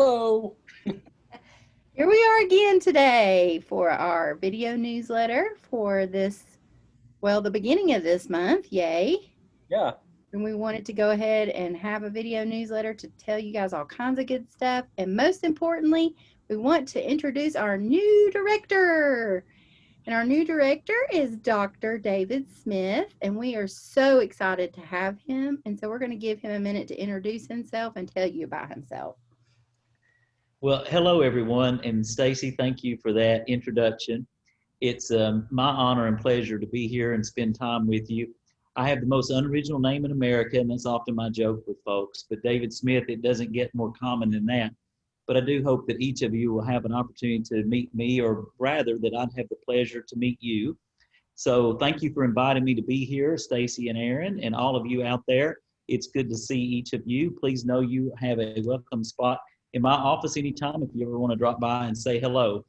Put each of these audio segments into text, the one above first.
Hello. Here we are again today for our video newsletter for this, well, the beginning of this month, yay. Yeah. And we wanted to go ahead and have a video newsletter to tell you guys all kinds of good stuff. And most importantly, we want to introduce our new director. And our new director is Dr. David Smith, and we are so excited to have him. And so we're going to give him a minute to introduce himself and tell you about himself. Well, hello everyone, and Stacy, thank you for that introduction. It's my honor and pleasure to be here and spend time with you. I have the most unoriginal name in America, and that's often my joke with folks, but David Smith, it doesn't get more common than that. But I do hope that each of you will have an opportunity to meet me, or rather that I'd have the pleasure to meet you. So thank you for inviting me to be here, Stacy and Aaron, and all of you out there. It's good to see each of you. Please know you have a welcome spot in my office anytime if you ever want to drop by and say hello.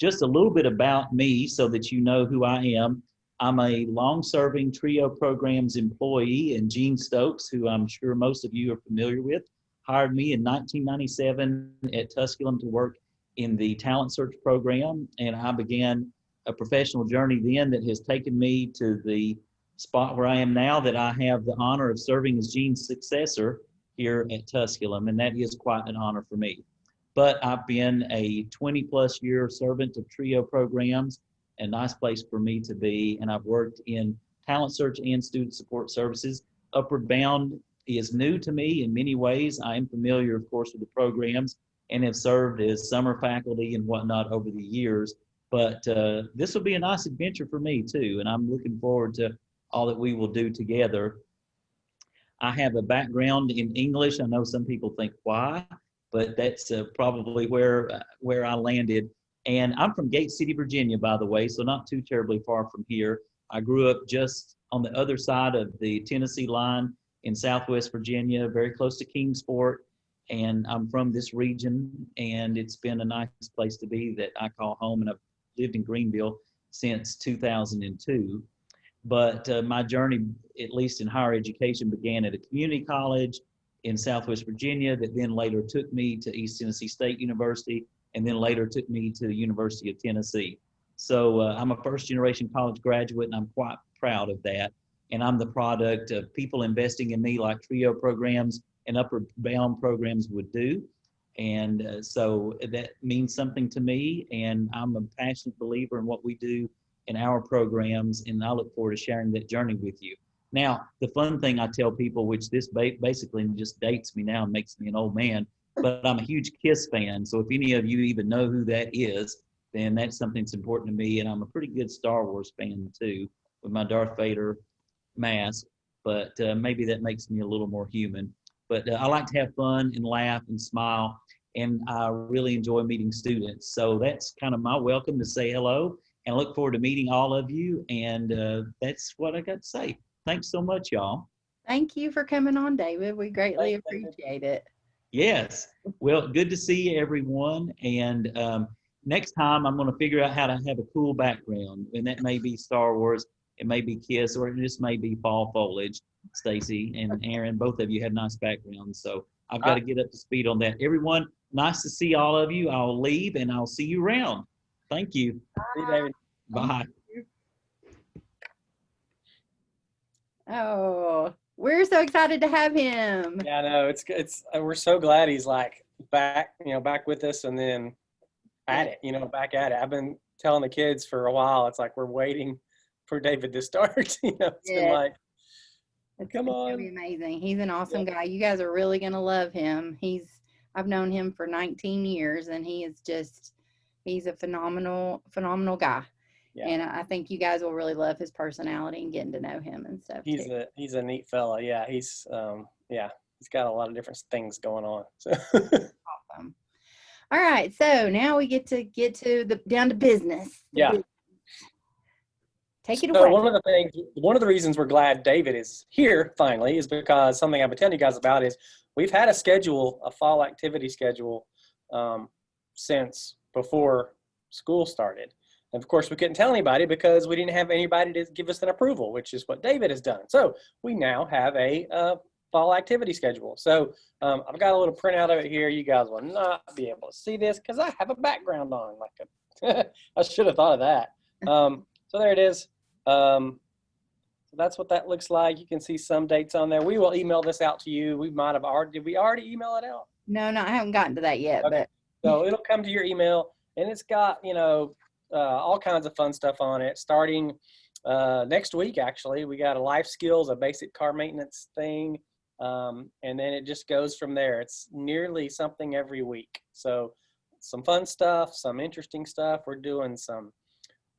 Just a little bit about me so that you know who I am. I'm a long-serving TRIO programs employee, and Gene Stokes, who I'm sure most of you are familiar with, hired me in 1997 at Tusculum to work in the talent search program, and I began a professional journey then that has taken me to the spot where I am now, that I have the honor of serving as Gene's successor here at Tusculum, and that is quite an honor for me. But I've been a 20-plus year servant of TRIO programs, a nice place for me to be, and I've worked in talent search and student support services. Upward Bound is new to me in many ways. I am familiar, of course, with the programs and have served as summer faculty and whatnot over the years, but this will be a nice adventure for me too, and I'm looking forward to all that we will do together. I have a background in English. I know some people think why, but that's probably where I landed. And I'm from Gate City, Virginia, by the way, so not too terribly far from here. I grew up just on the other side of the Tennessee line in Southwest Virginia, very close to Kingsport. And I'm from this region, and it's been a nice place to be that I call home. And I've lived in Greenville since 2002. But my journey, at least in higher education, began at a community college in Southwest Virginia that then later took me to East Tennessee State University, and then later took me to the University of Tennessee. So I'm a first-generation college graduate, and I'm quite proud of that. And I'm the product of people investing in me like TRIO programs and Upward Bound programs would do. And so that means something to me, and I'm a passionate believer in what we do in our programs, and I look forward to sharing that journey with you. Now, the fun thing I tell people, which this basically just dates me now and makes me an old man, but I'm a huge KISS fan. So if any of you even know who that is, then that's something that's important to me. And I'm a pretty good Star Wars fan too, with my Darth Vader mask, but maybe that makes me a little more human. But I like to have fun and laugh and smile, and I really enjoy meeting students. So that's kind of my welcome to say hello, and I look forward to meeting all of you. And that's what I got to say. Thanks so much, y'all. Thank you for coming on, David. We greatly appreciate it. Yes. Well, good to see everyone. And next time I'm going to figure out how to have a cool background. And that may be Star Wars, it may be KISS, or it just may be fall foliage. Stacy and Aaron, both of you have nice backgrounds. So I've got to get up to speed on that. Everyone, nice to see all of you. I'll leave and I'll see you around. Thank you. See you, David. Bye. Oh, we're so excited to have him. Yeah, no, it's we're so glad he's like back with us, and then at it, back at it. I've been telling the kids for a while, it's like we're waiting for David to start. It's been like, come on. It's gonna be amazing. He's an awesome guy. You guys are really gonna love him. I've known him for 19 years, and he's a phenomenal guy. Yeah. And I think you guys will really love his personality and getting to know him and stuff. He's a neat fella. Yeah, he's got a lot of different things going on. So. Awesome. All right, so now we get to down to business. Yeah. Take it away. One of the reasons we're glad David is here finally is because something I've been telling you guys about is we've had a fall activity schedule since before school started. And of course, we couldn't tell anybody because we didn't have anybody to give us an approval, which is what David has done. So we now have a fall activity schedule. So I've got a little printout of it here. You guys will not be able to see this because I have a background on. I should have thought of that. So there it is. So that's what that looks like. You can see some dates on there. We will email this out to you. We might have already, did we already email it out? No, I haven't gotten to that yet, Okay. but So it'll come to your email, and it's got, all kinds of fun stuff on it. Starting next week, actually, we got a life skills, a basic car maintenance thing, and then it just goes from there. It's nearly something every week. So some fun stuff, some interesting stuff. We're doing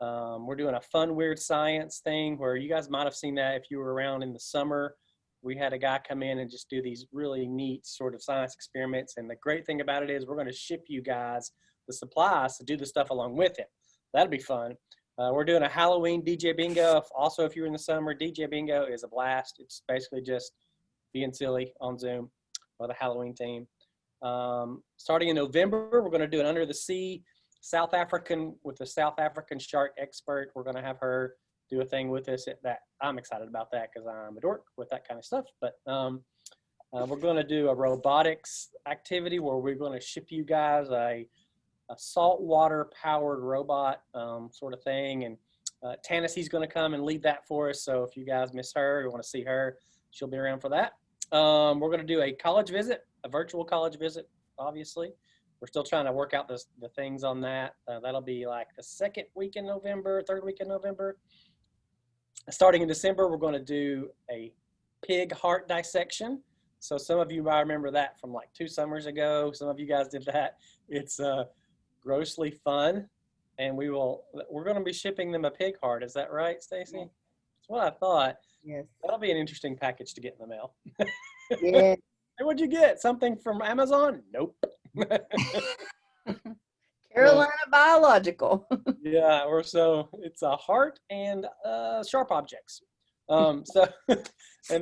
a fun, weird science thing where you guys might have seen that if you were around in the summer. We had a guy come in and just do these really neat sort of science experiments. And the great thing about it is we're going to ship you guys the supplies to do the stuff along with him. That'll be fun. We're doing a Halloween DJ bingo. Also, if you're in the summer, DJ bingo is a blast. It's basically just being silly on Zoom with a Halloween team. Starting in November, we're going to do an under the sea South African with a South African shark expert. We're going to have her do a thing with us. That I'm excited about that because I'm a dork with that kind of stuff. But we're going to do a robotics activity where we're going to ship you guys a saltwater powered robot sort of thing. And Tennessie's going to come and lead that for us. So if you guys miss her or want to see her, she'll be around for that. We're going to do a college visit, a virtual college visit, obviously. We're still trying to work out the things on that. That'll be like the second week in November, third week in November. Starting in December, we're going to do a pig heart dissection. So some of you might remember that from like 2 summers ago. Some of you guys did that. It's grossly fun. And we're going to be shipping them a pig heart. Is that right, Stacy? Yeah. That's what I thought. yes. That'll be an interesting package to get in the mail. Yeah. Hey, what'd you get? Something from Amazon? Nope. Carolina Biological. Yeah, it's a heart and sharp objects. And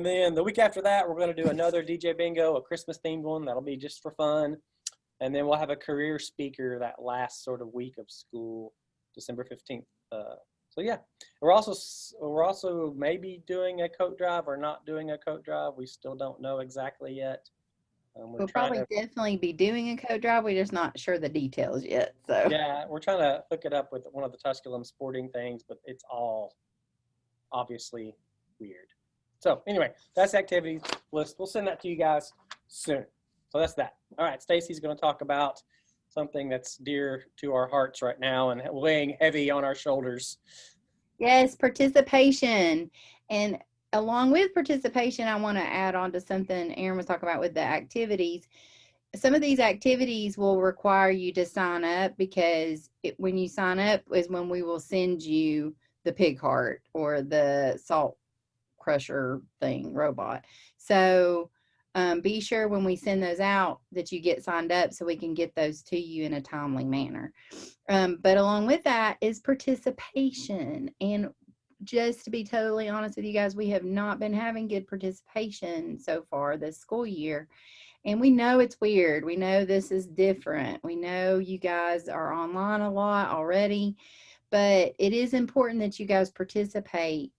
then the week after that, we're going to do another DJ bingo, a Christmas themed one. That'll be just for fun. And then we'll have a career speaker that last sort of week of school, December 15th. So yeah, we're also maybe doing a coat drive or not doing a coat drive. We still don't know exactly yet. We'll probably definitely be doing a coat drive. We're just not sure the details yet. So yeah, we're trying to hook it up with one of the Tusculum sporting things, but it's all obviously weird. So anyway, that's the activities list. We'll send that to you guys soon. So that's that. All right, Stacy's going to talk about something that's dear to our hearts right now and weighing heavy on our shoulders. yes, participation. And along with participation, I want to add on to something Aaron was talking about with the activities. Some of these activities will require you to sign up because when you sign up is when we will send you the pig heart or the salt crusher thing robot. So be sure when we send those out that you get signed up so we can get those to you in a timely manner. But along with that is participation. And just to be totally honest with you guys, we have not been having good participation so far this school year. And we know it's weird. We know this is different. We know you guys are online a lot already, but it is important that you guys participate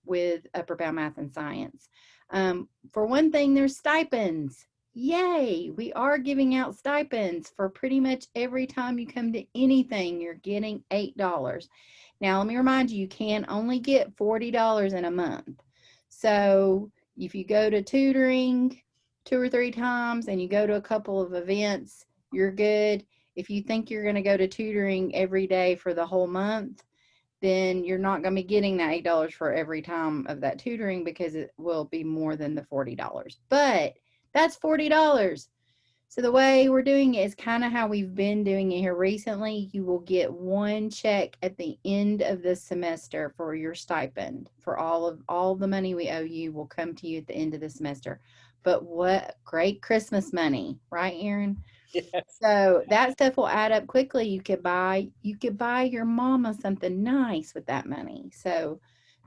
with Upper Bound Math and Science. For one thing, there's stipends. Yay! We are giving out stipends for pretty much every time you come to anything, you're getting $8. Now, let me remind you, you can only get $40 in a month. So if you go to tutoring 2 or 3 times and you go to a couple of events, you're good. If you think you're going to go to tutoring every day for the whole month, then you're not going to be getting that $8 for every time of that tutoring because it will be more than the $40. But that's $40. So the way we're doing it is kind of how we've been doing it here recently. You will get one check at the end of the semester for your stipend. For all the money we owe you will come to you at the end of the semester. But what great Christmas money, right, Aaron? Yes. So that stuff will add up quickly. You could buy your mama something nice with that money. So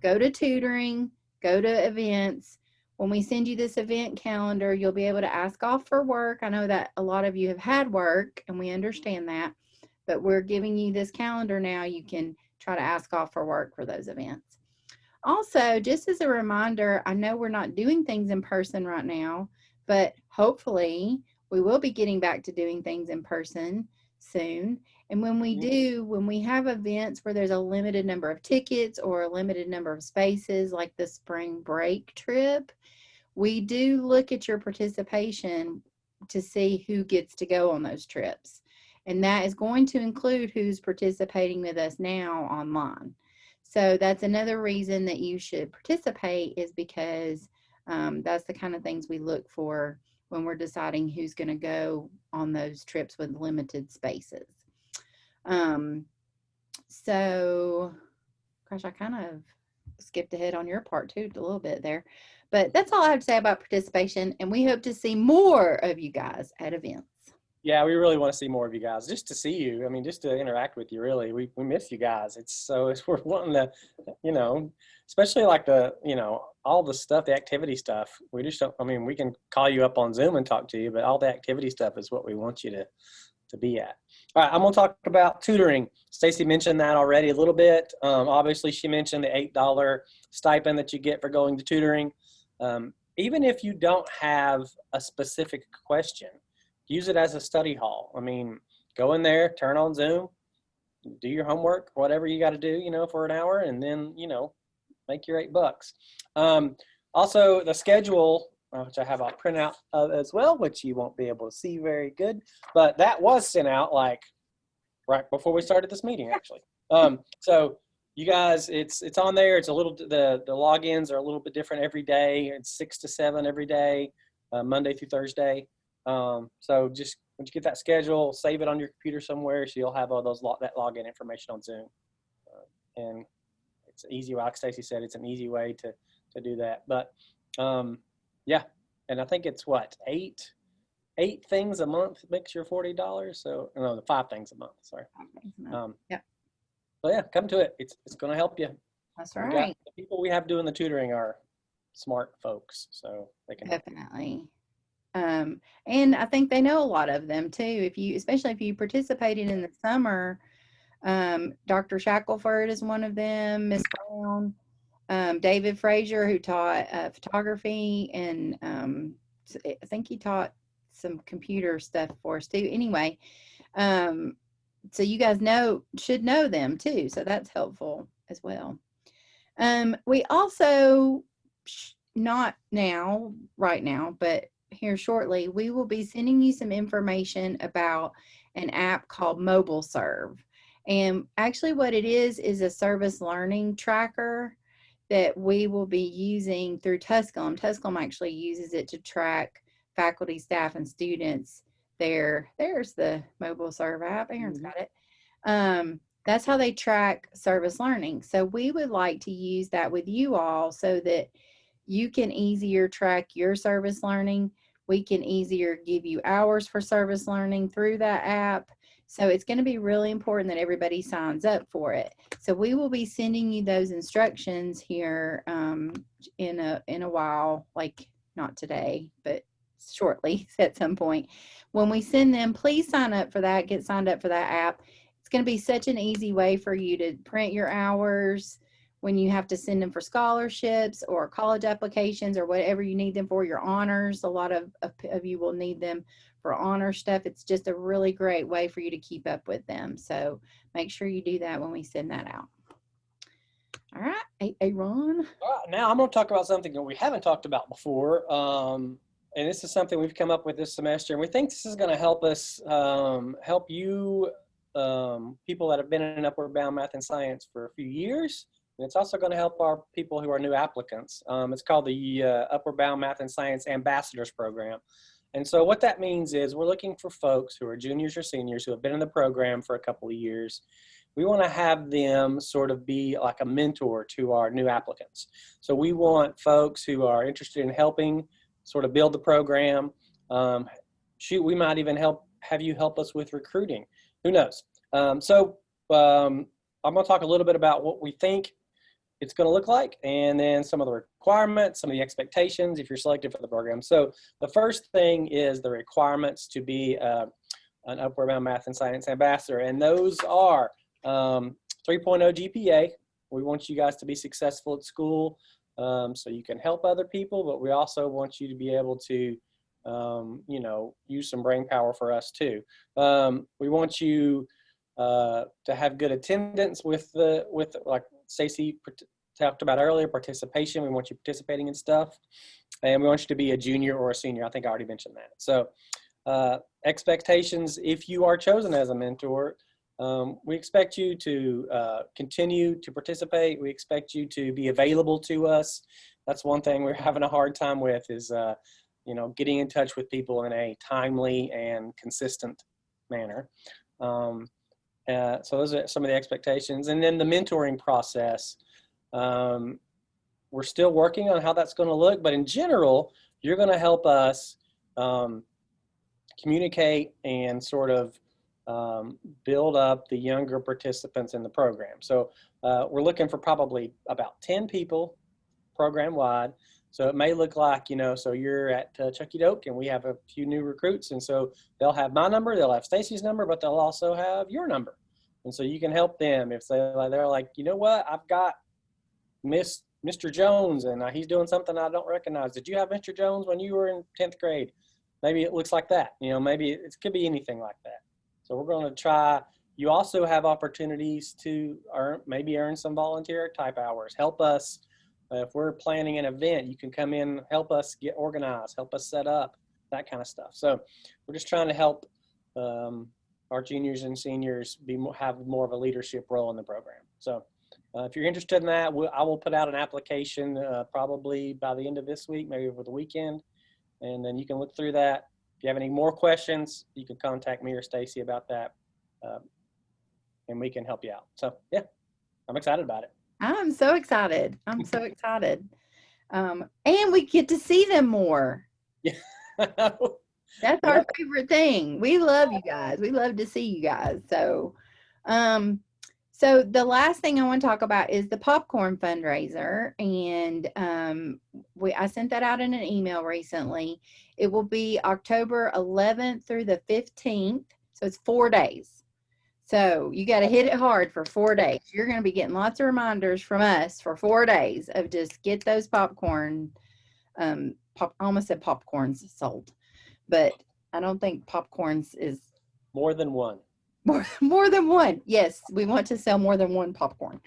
go to tutoring, go to events. When we send you this event calendar, you'll be able to ask off for work. I know that a lot of you have had work, and we understand that, but we're giving you this calendar now. You can try to ask off for work for those events. Also, just as a reminder, I know we're not doing things in person right now, but hopefully we will be getting back to doing things in person soon. And when we do, when we have events where there's a limited number of tickets or a limited number of spaces, like the spring break trip, we do look at your participation to see who gets to go on those trips. And that is going to include who's participating with us now online. So that's another reason that you should participate, is because that's the kind of things we look for when we're deciding who's going to go on those trips with limited spaces. So, gosh, I kind of skipped ahead on your part too a little bit there. But that's all I have to say about participation, and we hope to see more of you guys at events. Yeah, we really want to see more of you guys, just to see you. I mean, just to interact with you, really. We miss you guys. We're wanting to, especially like all the stuff, the activity stuff. We just don't, I mean, we can call you up on Zoom and talk to you, but all the activity stuff is what we want you to be at. All right, I'm going to talk about tutoring. Stacy mentioned that already a little bit. Obviously, she mentioned the $8 stipend that you get for going to tutoring. Even if you don't have a specific question, use it as a study hall. I mean, go in there, turn on Zoom, do your homework, whatever you got to do, for an hour, and then, make your $8. Also, the schedule, which I have a printout of as well, which you won't be able to see very good, but that was sent out like right before we started this meeting, actually. So you guys, it's on there. It's a little, the logins are a little bit different every day. It's 6 to 7 every day, Monday through Thursday. So just once you get that schedule, save it on your computer somewhere, so you'll have all that login information on Zoom. And it's an easy way, like Stacy said, it's an easy way to do that. But yeah, and I think it's what, eight things a month makes your $40. So no, 5 things a month. Sorry. 5 things a month. Yep. So yeah, come to it. It's going to help you. That's right. The people we have doing the tutoring are smart folks, so they can definitely. And I think they know a lot of them too. Especially if you participated in the summer, Dr. Shackelford is one of them, Miss Brown, David Frazier, who taught photography, and I think he taught some computer stuff for us too. Anyway, so you guys should know them too, so that's helpful as well. We also, not right now, but here shortly, we will be sending you some information about an app called Mobile Serve. And actually what it is a service learning tracker that we will be using through Tusculum. Tusculum actually uses it to track faculty, staff, and students. There's the Mobile Serve app. Aaron's got it. That's how they track service learning. So we would like to use that with you all so that you can easier track your service learning. We can easier give you hours for service learning through that app. So it's going to be really important that everybody signs up for it. So we will be sending you those instructions here in a while, like not today, but shortly at some point. When we send them, please sign up for that, get signed up for that app. It's going to be such an easy way for you to print your hours when you have to send them for scholarships or college applications or whatever you need them for, your honors. A lot of you will need them for honor stuff. It's just a really great way for you to keep up with them. So make sure you do that when we send that out. All right, Aaron. All right, now I'm going to talk about something that we haven't talked about before. And this is something we've come up with this semester, and we think this is going to help us, help you people that have been in Upward Bound Math and Science for a few years. And it's also going to help our people who are new applicants. It's called the Upward Bound Math and Science Ambassadors Program. And so what that means is we're looking for folks who are juniors or seniors who have been in the program for a couple of years. We want to have them sort of be like a mentor to our new applicants. So we want folks who are interested in helping sort of build the program. We might even have you help us with recruiting. Who knows? I'm going to talk a little bit about what we think it's going to look like, and then some of the requirements, some of the expectations if you're selected for the program. So the first thing is the requirements to be an Upward Bound Math and Science Ambassador, and those are 3.0 GPA, We want you guys to be successful at school, so you can help other people, but we also want you to be able to, you know, use some brain power for us too. We want you to have good attendance with like Stacy talked about earlier, participation. We want you participating in stuff, and we want you to be a junior or a senior. I think I already mentioned that. So expectations, if you are chosen as a mentor, we expect you to continue to participate. We expect you to be available to us. That's one thing we're having a hard time with is, you know, getting in touch with people in a timely and consistent manner. So those are some of the expectations. And then the mentoring process. We're still working on how that's going to look, but in general, you're going to help us communicate and sort of build up the younger participants in the program. So we're looking for probably about 10 people program-wide. So it may look like, you know, so you're at Chucky Doke and we have a few new recruits, and so they'll have my number, they'll have Stacy's number, but they'll also have your number. And so you can help them if they're like, you know what, I've got Mr. Jones, and he's doing something I don't recognize. Did you have Mr. Jones when you were in 10th grade? Maybe it looks like that. You know, maybe it could be anything like that. So we're going to try. You also have opportunities to maybe earn some volunteer type hours. Help us. If we're planning an event, you can come in, help us get organized, help us set up, that kind of stuff. So we're just trying to help our juniors and seniors have more of a leadership role in the program. So if you're interested in that, I will put out an application probably by the end of this week, maybe over the weekend, and then you can look through that. If you have any more questions, you can contact me or Stacy about that, and we can help you out. So yeah, I'm excited about it. I'm so excited. I'm so excited. And we get to see them more. Yeah. That's our favorite thing. We love you guys. We love to see you guys. So, so the last thing I want to talk about is the popcorn fundraiser. And I sent that out in an email recently. It will be October 11th through the 15th. So it's 4 days. So you got to hit it hard for 4 days. You're going to be getting lots of reminders from us for 4 days of just get those popcorn, I almost said popcorns sold, but I don't think popcorns is more than one. More than one. Yes, we want to sell more than one popcorn.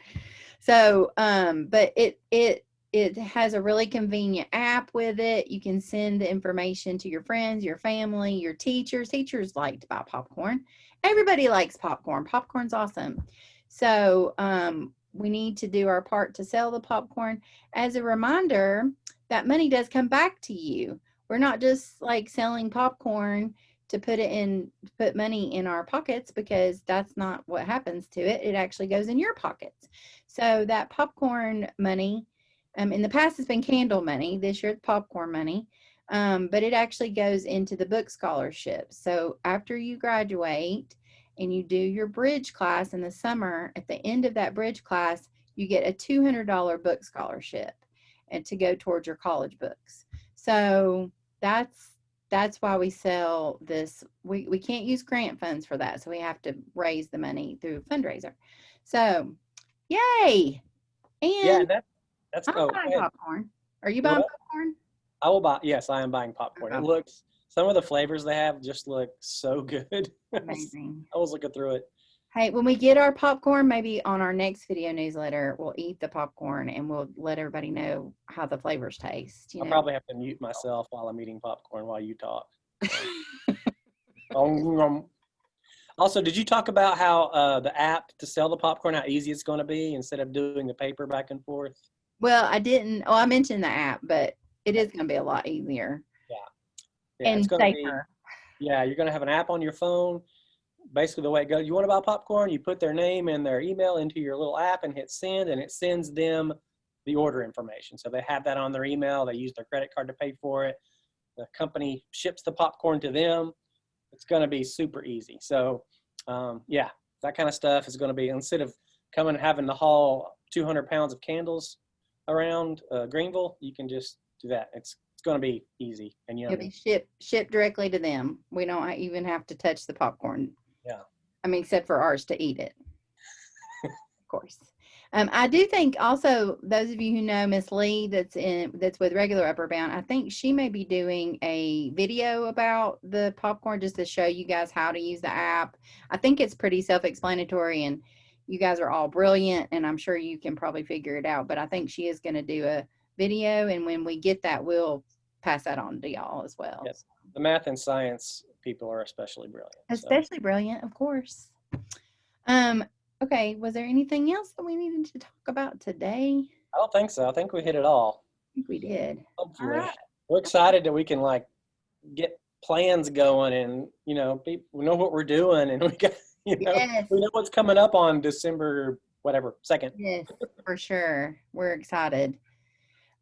So, but it has a really convenient app with it. You can send the information to your friends, your family, your teachers. Teachers like to buy popcorn. Everybody likes popcorn. Popcorn's awesome. So we need to do our part to sell the popcorn. As a reminder, that money does come back to you. We're not just like selling popcorn to put money in our pockets, because that's not what happens to it. It actually goes in your pockets. So that popcorn money, in the past it's been candle money. This year it's popcorn money. But it actually goes into the book scholarship. So after you graduate and you do your bridge class in the summer, at the end of that bridge class, you get a $200 book scholarship and to go towards your college books. So that's why we sell this. We can't use grant funds for that. So we have to raise the money through a fundraiser. So yay. And yeah, that's I'm buying popcorn. Are you buying popcorn? I will buy. Yes, I am buying popcorn. It looks, some of the flavors they have just look so good. Amazing. I was looking through it. Hey, when we get our popcorn, maybe on our next video newsletter, we'll eat the popcorn and we'll let everybody know how the flavors taste. I'll probably have to mute myself while I'm eating popcorn while you talk. Also, did you talk about how the app to sell the popcorn, how easy it's going to be instead of doing the paper back and forth? Well, I didn't. Oh, I mentioned the app, but it is going to be a lot easier. Yeah, and it's going safer. Yeah, you're going to have an app on your phone. Basically, the way it goes, you want to buy popcorn, you put their name and their email into your little app and hit send, and it sends them the order information. So they have that on their email. They use their credit card to pay for it. The company ships the popcorn to them. It's going to be super easy. So, yeah, that kind of stuff is going to be, instead of coming and having to haul 200 pounds of candles around Greenville, you can just do that. It's going to be easy and yummy. It'll be shipped directly to them. We don't even have to touch the popcorn. Yeah. I mean, except for ours to eat it, of course. I do think also those of you who know Miss Lee that's with regular Upper Bound, I think she may be doing a video about the popcorn just to show you guys how to use the app. I think it's pretty self-explanatory and you guys are all brilliant and I'm sure you can probably figure it out, but I think she is going to do a video and when we get that, we'll pass that on to y'all as well. Yes. The math and science people are especially brilliant. Especially brilliant, of course. Okay, was there anything else that we needed to talk about today? I don't think so. I think we hit it all. I think we did. Hopefully. All right. We're excited that we can like get plans going and, you know, we know what we're doing and we got, you know, Yes. we know what's coming up on December, whatever, 2nd. Yes, for sure. We're excited.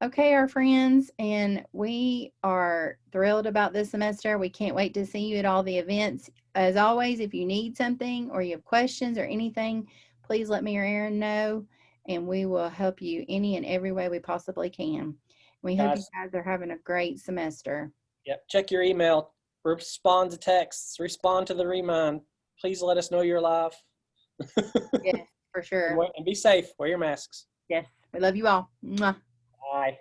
Okay, our friends, and we are thrilled about this semester. We can't wait to see you at all the events. As always, if you need something or you have questions or anything, please let me or Aaron know, and we will help you any and every way we possibly can. We hope you guys are having a great semester. Yep. Check your email. Respond to texts. Respond to the remind. Please let us know you're live. Yes, for sure. And be safe. Wear your masks. Yes, we love you all. Mwah. Bye.